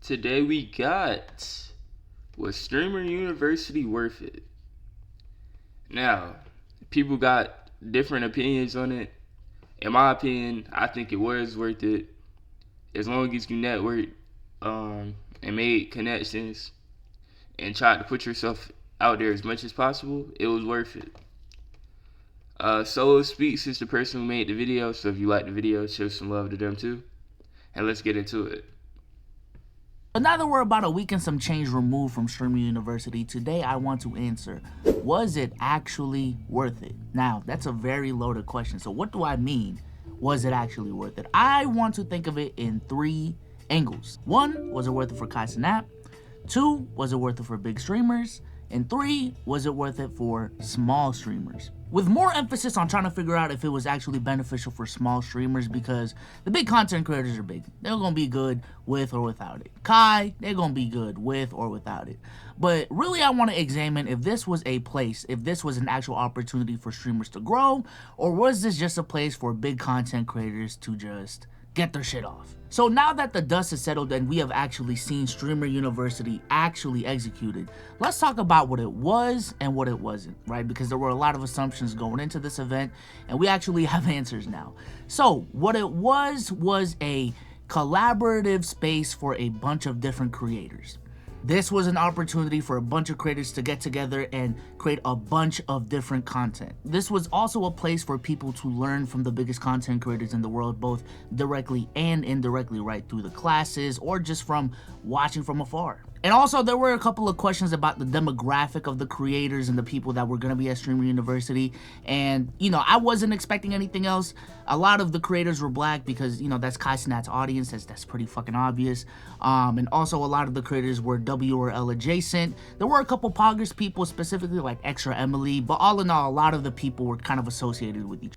Today we got, was Streamer University worth it? Now, people got different opinions on it. In my opinion, I think it was worth it as long as you network and made connections and tried to put yourself out there as much as possible. It was worth it. Solo Speaks is the person who made the video, so if you like the video, show some love to them too. And let's get into it. But now that we're about a week and some change removed from Streamer University, today I want to answer, was it actually worth it? Now, that's a very loaded question. So what do I mean, was it actually worth it? I want to think of it in three angles. One, was it worth it for Kai Cenat? Two, was it worth it for big streamers? And three, was it worth it for small streamers? With more emphasis on trying to figure out if it was actually beneficial for small streamers, because the big content creators are big. They're gonna be good with or without it. Kai, they're gonna be good with or without it. But really I wanna examine if this was a place, if this was an actual opportunity for streamers to grow, or was this just a place for big content creators to just get their shit off? So now that the dust has settled and we have actually seen Streamer University actually executed, let's talk about what it was and what it wasn't, right? Because there were a lot of assumptions going into this event and we actually have answers now. So what it was a collaborative space for a bunch of different creators. This was an opportunity for a bunch of creators to get together and create a bunch of different content. This was also a place for people to learn from the biggest content creators in the world, both directly and indirectly, right through the classes or just from watching from afar. And also there were a couple of questions about the demographic of the creators and the people that were gonna be at Streamer University. And I wasn't expecting anything else. A lot of the creators were black because that's Kai Cenat's audience, that's pretty fucking obvious. And also a lot of the creators were W or L adjacent. There were a couple Poggers people, specifically like Extra Emily, but all in all, a lot of the people were kind of associated with each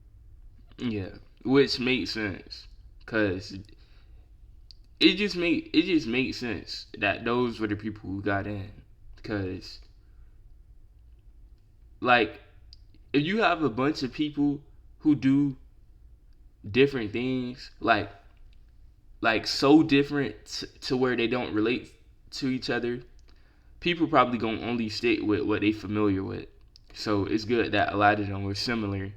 other. Yeah, which makes sense, cause it just makes sense that those were the people who got in, because like if you have a bunch of people who do different things, like so different to where they don't relate to each other, people probably gonna only stick with what they familiar with. So it's good that a lot of them were similar.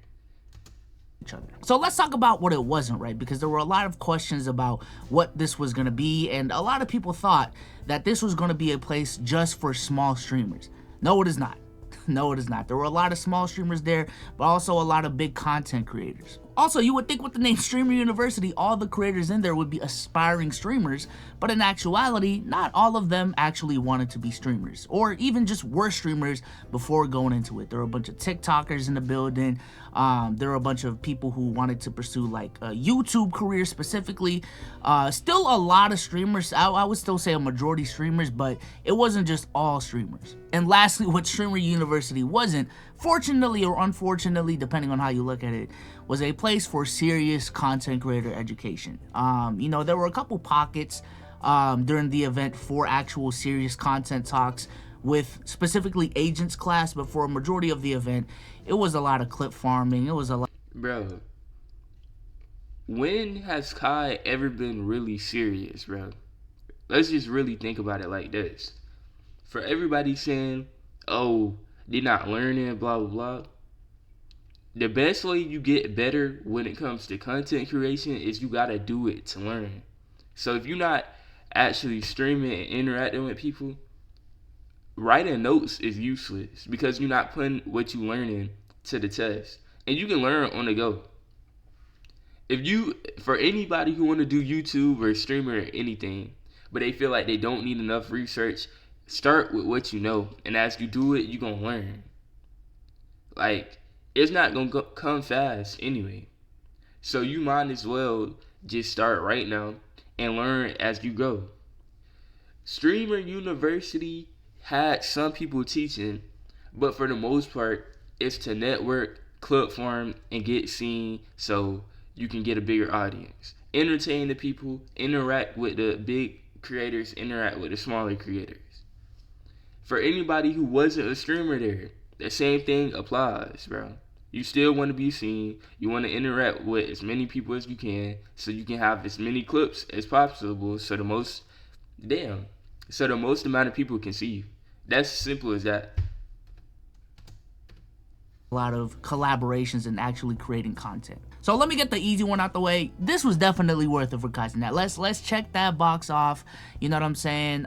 Other. So let's talk about what it wasn't, right? Because there were a lot of questions about what this was going to be, and a lot of people thought that this was going to be a place just for small streamers. No, it is not. No, it is not. There were a lot of small streamers there, but also a lot of big content creators. Also, you would think with the name Streamer University, all the creators in there would be aspiring streamers, but in actuality, not all of them actually wanted to be streamers, or even just were streamers before going into it. There were a bunch of TikTokers in the building. There were a bunch of people who wanted to pursue like a YouTube career specifically. Still a lot of streamers. I would still say a majority streamers, but it wasn't just all streamers. And lastly, what Streamer University wasn't, fortunately or unfortunately, depending on how you look at it, was a place for serious content creator education. There were a couple pockets during the event for actual serious content talks with specifically agents class, but for a majority of the event, it was a lot of clip farming. It was a lot. Bro, when has Kai ever been really serious, bro? Let's just really think about it like this. For everybody saying, oh, they're not learning, blah, blah, blah. The best way you get better when it comes to content creation is you gotta do it to learn. So if you're not actually streaming and interacting with people, writing notes is useless because you're not putting what you're learning to the test. And you can learn on the go. For anybody who want to do YouTube or streamer or anything, but they feel like they don't need enough research, start with what you know. And as you do it, you're going to learn. Like, it's not going to come fast anyway. So you might as well just start right now and learn as you go. Streamer University had some people teaching, but for the most part, it's to network, club farm, and get seen so you can get a bigger audience. Entertain the people, interact with the big creators, interact with the smaller creators. For anybody who wasn't a streamer there, the same thing applies, bro. You still want to be seen. You want to interact with as many people as you can so you can have as many clips as possible so the most Damn. So the most amount of people can see you. That's simple as that. A lot of collaborations and actually creating content. So let me get the easy one out the way. This was definitely worth it for Kaizen. Let's check that box off. You know what I'm saying?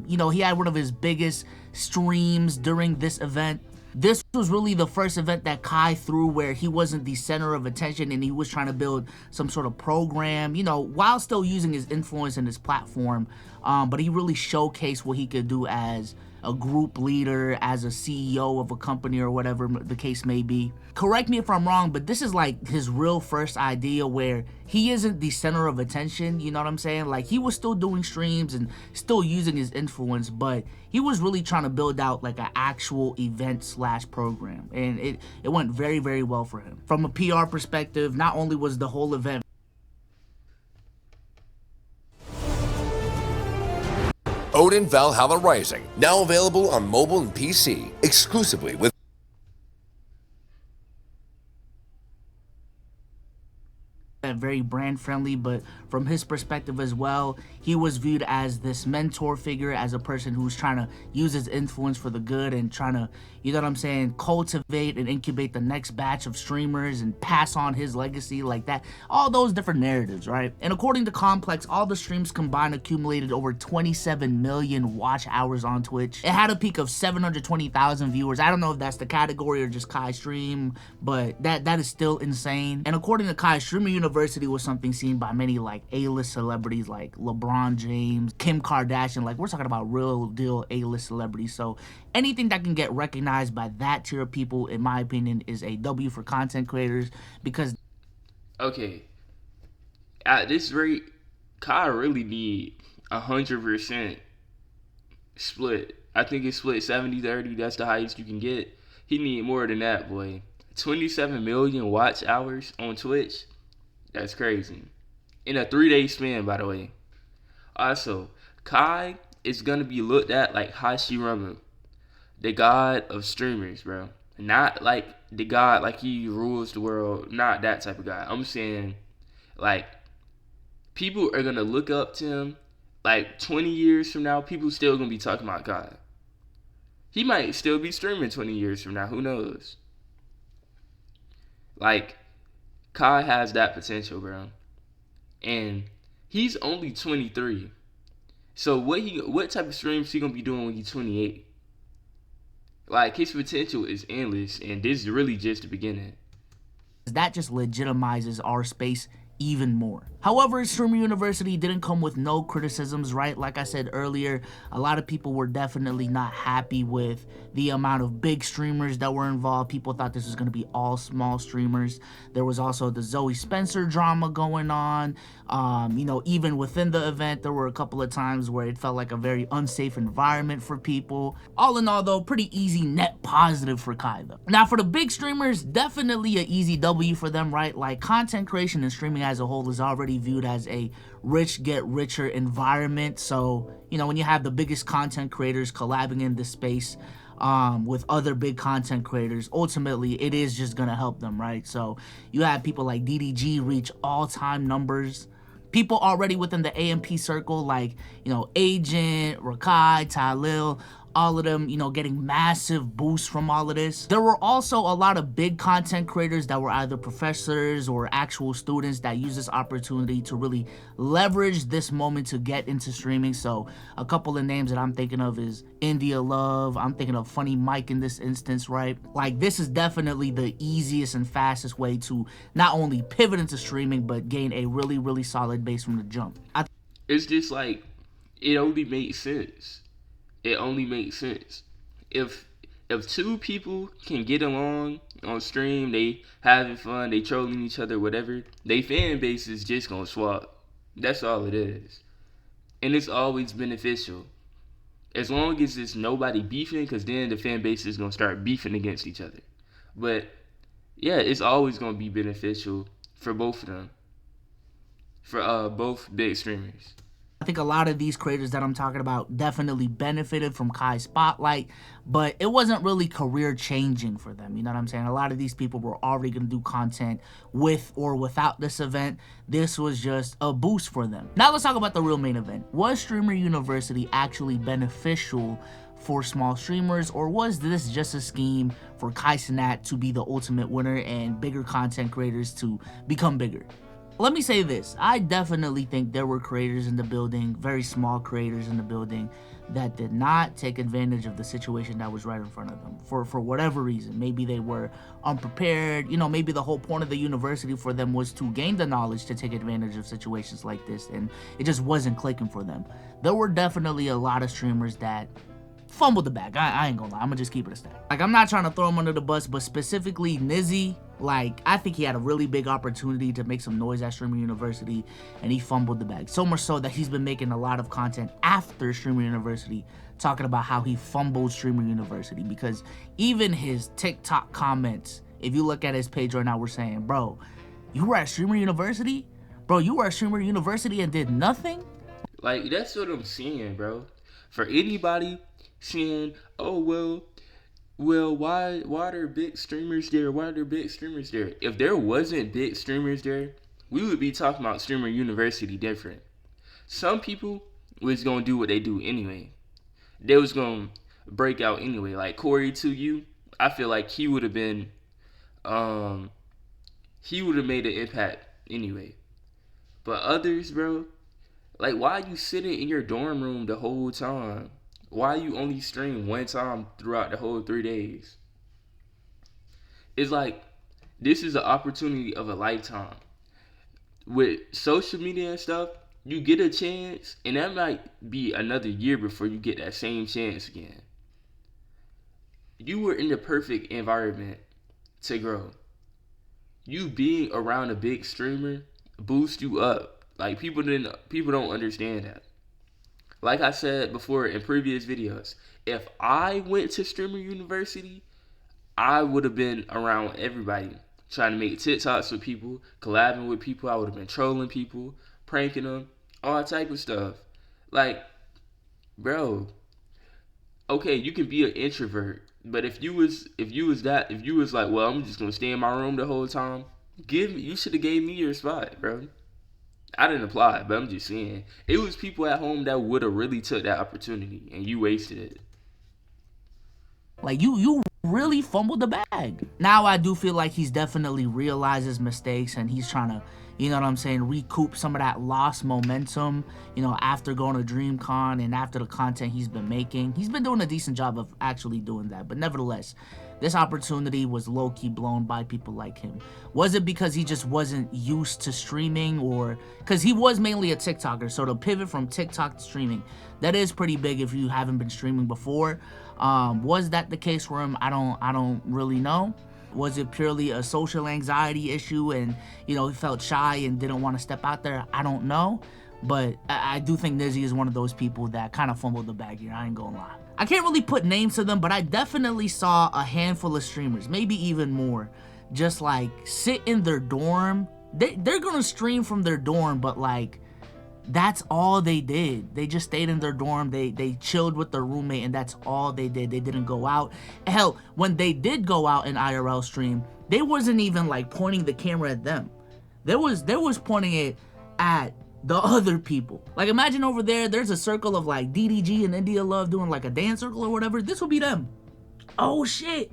He had one of his biggest streams during this event. This was really the first event that Kai threw where he wasn't the center of attention and he was trying to build some sort of program, while still using his influence and his platform. But he really showcased what he could do as a group leader, as a CEO of a company or whatever the case may be. Correct me if I'm wrong, but this is like his real first idea where he isn't the center of attention, you know what I'm saying? Like, he was still doing streams and still using his influence, but he was really trying to build out like an actual event / program. And it went very, very well for him. From a PR perspective, not only was the whole event Odin Valhalla Rising, now available on mobile and PC, exclusively with very brand friendly, but from his perspective as well, he was viewed as this mentor figure, as a person who's trying to use his influence for the good and trying to, you know what I'm saying, cultivate and incubate the next batch of streamers and pass on his legacy like that. All those different narratives, right? And according to Complex, all the streams combined accumulated over 27 million watch hours on Twitch. It had a peak of 720,000 viewers. I don't know if that's the category or just Kai stream, but that is still insane. And according to Kai, Streamer University was something seen by many like A-list celebrities like LeBron James, Kim Kardashian. Like, we're talking about real deal A-list celebrities. So anything that can get recognized by that tier of people, in my opinion, is a W for content creators. Because Okay, at this rate, Kai really need 100% split. I think it's split 70-30. That's the highest you can get. He need more than that, boy. 27 million watch hours on Twitch. That's crazy. In a 3-day span, by the way. Also, Kai is gonna be looked at like Hashirama, the god of streamers, bro. Not like the god like he rules the world. Not that type of guy. I'm saying, like, people are gonna look up to him. Like 20 years from now, people still gonna be talking about Kai. He might still be streaming 20 years from now. Who knows? Like, Kai has that potential, bro. And he's only 23. So what type of streams he gonna be doing when he's 28? Like, his potential is endless, and this is really just the beginning. that just legitimizes our space even more. However, Streamer University didn't come with no criticisms, right? Like I said earlier, a lot of people were definitely not happy with the amount of big streamers that were involved. People thought this was going to be all small streamers. There was also the Zoe Spencer drama going on. Even within the event, there were a couple of times where it felt like a very unsafe environment for people. All in all, though, pretty easy net positive for Kai, though. Now, for the big streamers, definitely an easy W for them, right? Like, content creation and streaming as a whole is already viewed as a rich get richer environment. So, when you have the biggest content creators collabing in this space with other big content creators, ultimately it is just gonna help them, right? So you have people like DDG reach all-time numbers. People already within the AMP circle, like, Agent, Rakai, Tylil, all of them, getting massive boosts from all of this. There were also a lot of big content creators that were either professors or actual students that use this opportunity to really leverage this moment to get into streaming. So a couple of names that I'm thinking of is India Love. I'm thinking of Funny Mike in this instance, right? Like, this is definitely the easiest and fastest way to not only pivot into streaming, but gain a really, really solid base from the jump. It's just like, it only makes sense. It only makes sense. If two people can get along on stream, they having fun, they trolling each other, whatever, they fan base is just gonna swap. That's all it is. And it's always beneficial. As long as it's nobody beefing, because then the fan base is gonna start beefing against each other. But yeah, it's always gonna be beneficial for both of them. For both big streamers. I think a lot of these creators that I'm talking about definitely benefited from Kai's spotlight, but it wasn't really career changing for them. You know what I'm saying? A lot of these people were already going to do content with or without this event. This was just a boost for them. Now let's talk about the real main event. Was Streamer University actually beneficial for small streamers, or was this just a scheme for Kai Cenat to be the ultimate winner and bigger content creators to become bigger? Let me say this, I definitely think there were creators in the building, very small creators in the building, that did not take advantage of the situation that was right in front of them for whatever reason. Maybe they were unprepared, you know, maybe the whole point of the university for them was to gain the knowledge to take advantage of situations like this, and it just wasn't clicking for them. There were definitely a lot of streamers that fumbled the bag. I ain't gonna lie, I'm gonna just keep it a stack. Like, I'm not trying to throw him under the bus, but specifically Nizzy, like, I think he had a really big opportunity to make some noise at Streamer University, and he fumbled the bag. So much so that he's been making a lot of content after Streamer University, talking about how he fumbled Streamer University, because even his TikTok comments, if you look at his page right now, we're saying, bro, you were at Streamer University? Bro, you were at Streamer University and did nothing? Like, that's what I'm saying, bro. For anybody saying, oh, well, why are there big streamers there? Why are there big streamers there? If there wasn't big streamers there, we would be talking about Streamer University different. Some people was going to do what they do anyway. They was going to break out anyway. Like Corey to you, I feel like he would have been, he would have made an impact anyway. But others, bro, like, why are you sitting in your dorm room the whole time? Why you only stream one time throughout the whole 3 days? It's like, this is an opportunity of a lifetime. With social media and stuff, you get a chance, and that might be another year before you get that same chance again. You were in the perfect environment to grow. You being around a big streamer boosts you up. Like, people don't understand that. Like I said before in previous videos, if I went to Streamer University, I would have been around everybody, trying to make TikToks with people, collabing with people. I would have been trolling people, pranking them, all type of stuff. Like, bro, okay, you can be an introvert, but if you was like, well, I'm just gonna stay in my room the whole time, you should have gave me your spot, bro. I didn't apply, but I'm just saying, it was people at home that would have really took that opportunity, and you wasted it. Like, you really fumbled the bag. Now I do feel like he's definitely realized his mistakes, and he's trying to, you know what I'm saying, recoup some of that lost momentum, you know, after going to DreamCon and after the content he's been making. He's been doing a decent job of actually doing that, but nevertheless, this opportunity was low-key blown by people like him. Was it because he just wasn't used to streaming, or because he was mainly a TikToker, so to pivot from TikTok to streaming, that is pretty big if you haven't been streaming before. Was that the case for him? I don't really know. Was it purely a social anxiety issue and, you know, he felt shy and didn't want to step out there? I don't know. But I do think Nizzy is one of those people that kind of fumbled the bag here. I ain't gonna lie. I can't really put names to them, but I definitely saw a handful of streamers, maybe even more, just like sit in their dorm. They're gonna stream from their dorm, but like, that's all they did. They just stayed in their dorm. They chilled with their roommate, and that's all they did. They didn't go out. Hell, when they did go out in IRL stream, they wasn't even like pointing the camera at them. They was pointing it at the other people. Like, imagine over there's a circle of like DDG and India Love doing like a dance circle or whatever. This will be them. Oh shit.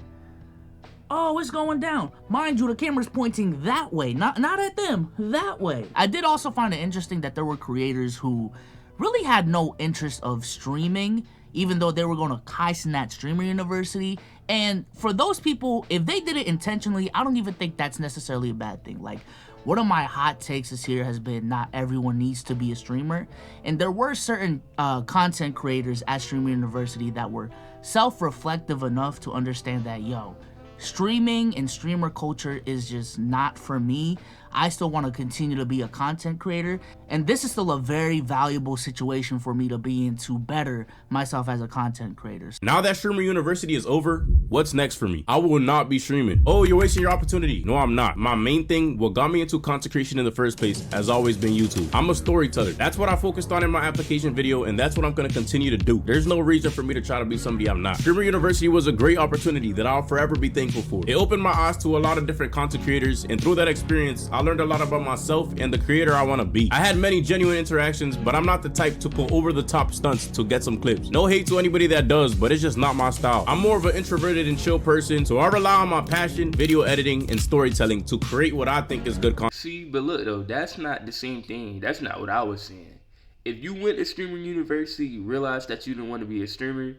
Oh, it's going down. Mind you, the camera's pointing that way, not at them, that way. I did also find it interesting that there were creators who really had no interest of streaming, even though they were going to Kai Cenat Streamer University. And for those people, if they did it intentionally, I don't even think that's necessarily a bad thing. Like, one of my hot takes this year has been not everyone needs to be a streamer. And there were certain content creators at Streamer University that were self-reflective enough to understand that, yo, streaming and streamer culture is just not for me. I still want to continue to be a content creator, and this is still a very valuable situation for me to be in to better myself as a content creator. Now that Streamer University is over, what's next for me? I will not be streaming. Oh, you're wasting your opportunity. No, I'm not. My main thing, what got me into content creation in the first place, has always been YouTube. I'm a storyteller. That's what I focused on in my application video, and that's what I'm going to continue to do. There's no reason for me to try to be somebody I'm not. Streamer University was a great opportunity that I'll forever be thankful for. It opened my eyes to a lot of different content creators, and through that experience, I learned a lot about myself and the creator I want to be. I had many genuine interactions, but I'm not the type to go over the top stunts to get some clips. No hate to anybody that does, but it's just not my style. I'm more of an introverted and chill person, so I rely on my passion, video editing, and storytelling to create what I think is good content. See, but look though, that's not the same thing. That's not what I was saying. If you went to Streamer University, you realized that you didn't want to be a streamer,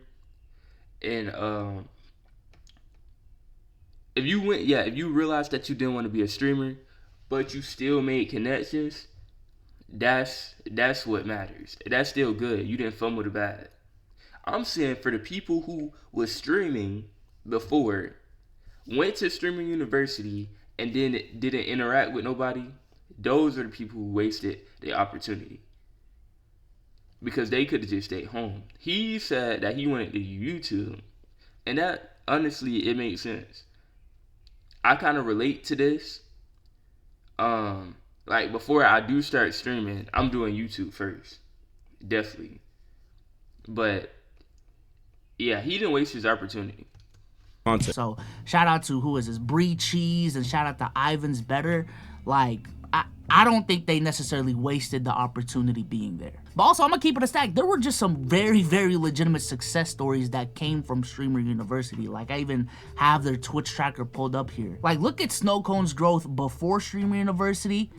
and if you realized that you didn't want to be a streamer, but you still made connections, that's what matters. That's still good. You didn't fumble the bag. I'm saying for the people who was streaming before, went to Streamer University, and then didn't interact with nobody, those are the people who wasted their opportunity. Because they could have just stayed home. He said that he wanted to do YouTube. And that, honestly, it makes sense. I kind of relate to this. Like, before I do start streaming, I'm doing YouTube first. Definitely. But, yeah, he didn't waste his opportunity. So, shout out to, who is this, Bree Cheese, and shout out to Ivan's Better. Like, I don't think they necessarily wasted the opportunity being there. But also, I'm gonna keep it a stack. There were just some very, very legitimate success stories that came from Streamer University. Like, I even have their Twitch tracker pulled up here. Like, look at Snowcone's growth before Streamer University,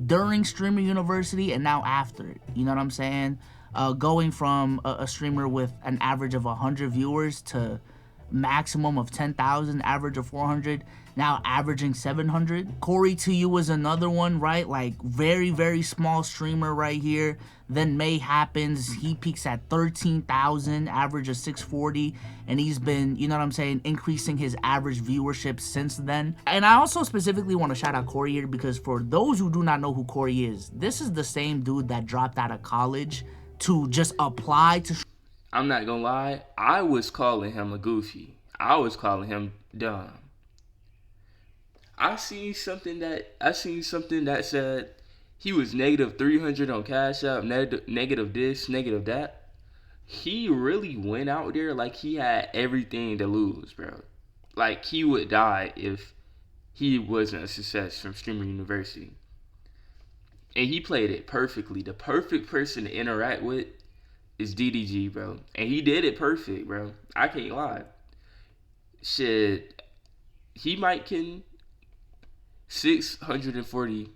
during Streamer University, and now after it. You know what I'm saying? Going from a streamer with an average of 100 viewers to maximum of 10,000, average of 400, now averaging 700. Corey to you was another one, right? Like, very, very small streamer right here. Then May happens, he peaks at 13,000, average of 640, and he's been, you know what I'm saying, increasing his average viewership since then. And I also specifically want to shout out Corey here, because for those who do not know who Corey is, this is the same dude that dropped out of college to just apply to. I'm not gonna lie, I was calling him a goofy. I was calling him dumb. I seen something that said he was negative 300 on Cash App, negative this, negative that. He really went out there like he had everything to lose, bro. Like, he would die if he wasn't a success from Streamer University. And he played it perfectly. The perfect person to interact with is DDG, bro. And he did it perfect, bro. I can't lie. Shit, he might can 640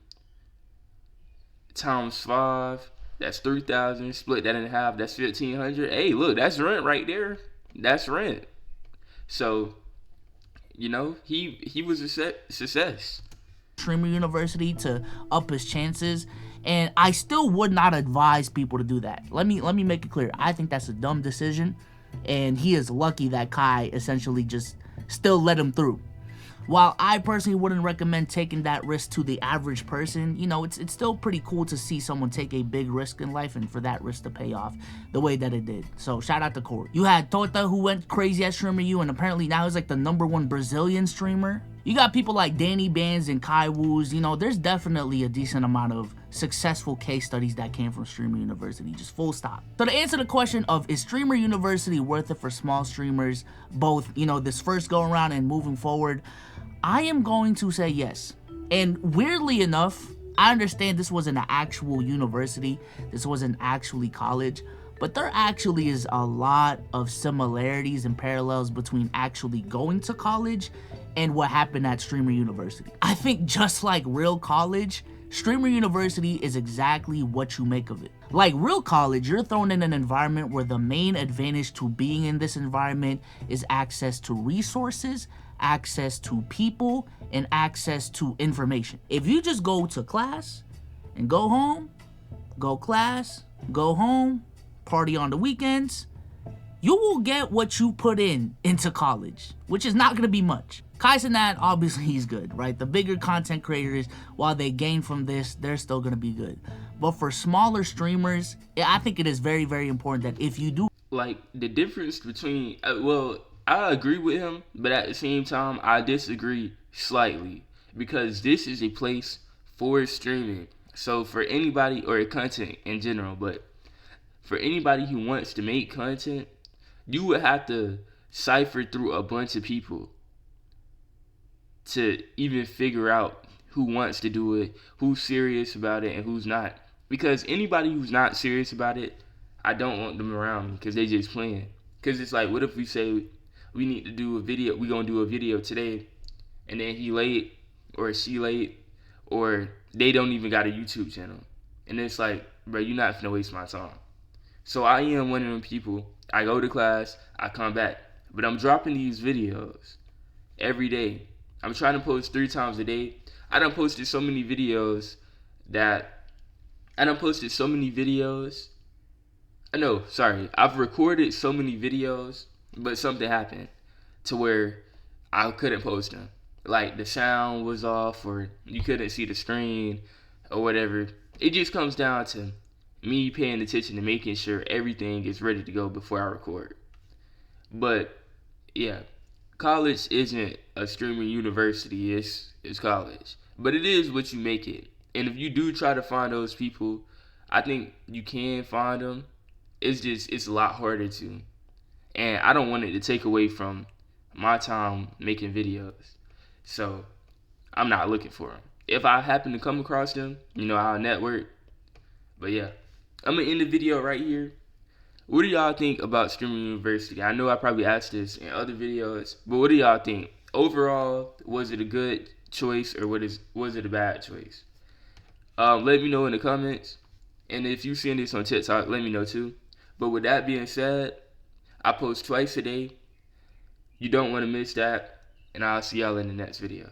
times 5, that's 3,000. Split that in half, that's 1,500. Hey, look, that's rent right there. That's rent. So, you know, he was a success. Streamer University to up his chances, and I still would not advise people to do that. Let me make it clear. I think that's a dumb decision, and he is lucky that Kai essentially just still let him through. While I personally wouldn't recommend taking that risk to the average person, you know, it's still pretty cool to see someone take a big risk in life and for that risk to pay off the way that it did. So shout out to Corey. You had Tota, who went crazy at Streamer U, and apparently now he's like the #1 Brazilian streamer. You got people like Danny Bands and Kai Woos. You know, there's definitely a decent amount of successful case studies that came from Streamer University, just full stop. So to answer the question of, is Streamer University worth it for small streamers, both, you know, this first go around and moving forward, I am going to say yes. And weirdly enough, I understand this wasn't an actual university, this wasn't actually college, but there actually is a lot of similarities and parallels between actually going to college and what happened at Streamer University. I think just like real college, Streamer University is exactly what you make of it. Like real college, you're thrown in an environment where the main advantage to being in this environment is access to resources, access to people, and access to information. If you just go to class and go home, go class, go home, party on the weekends, you will get what you put into college, which is not going to be much. Kai Cenat, obviously he's good, right? The bigger content creators, while they gain from this, they're still going to be good. But for smaller streamers, I think it is very, very important that if you do... Like, the difference between, well, I agree with him, but at the same time, I disagree slightly. Because this is a place for streaming. So for anybody, or content in general, but for anybody who wants to make content, you would have to cipher through a bunch of people to even figure out who wants to do it, who's serious about it, and who's not. Because anybody who's not serious about it, I don't want them around me because they just playing. Because it's like, what if we say we need to do a video, we gonna do a video today, and then he late, or she late, or they don't even got a YouTube channel. And it's like, bro, you're not finna waste my time. So I am one of them people. I go to class, I come back, but I'm dropping these videos every day. I'm trying to post 3 times a day. I done posted so many videos. I've recorded so many videos, but something happened to where I couldn't post them. Like the sound was off, or you couldn't see the screen, or whatever. It just comes down to me paying attention and making sure everything is ready to go before I record. But yeah, college isn't a streaming university, it's college. But it is what you make it. And if you do try to find those people, I think you can find them. It's a lot harder to. And I don't want it to take away from my time making videos. So I'm not looking for them. If I happen to come across them, I'll network. But yeah, I'm going to end the video right here. What do y'all think about Streamer University? I know I probably asked this in other videos, but what do y'all think? Overall, was it a good choice, or was it a bad choice? Let me know in the comments. And if you're seeing this on TikTok, let me know too. But with that being said, I post twice a day. You don't want to miss that. And I'll see y'all in the next video.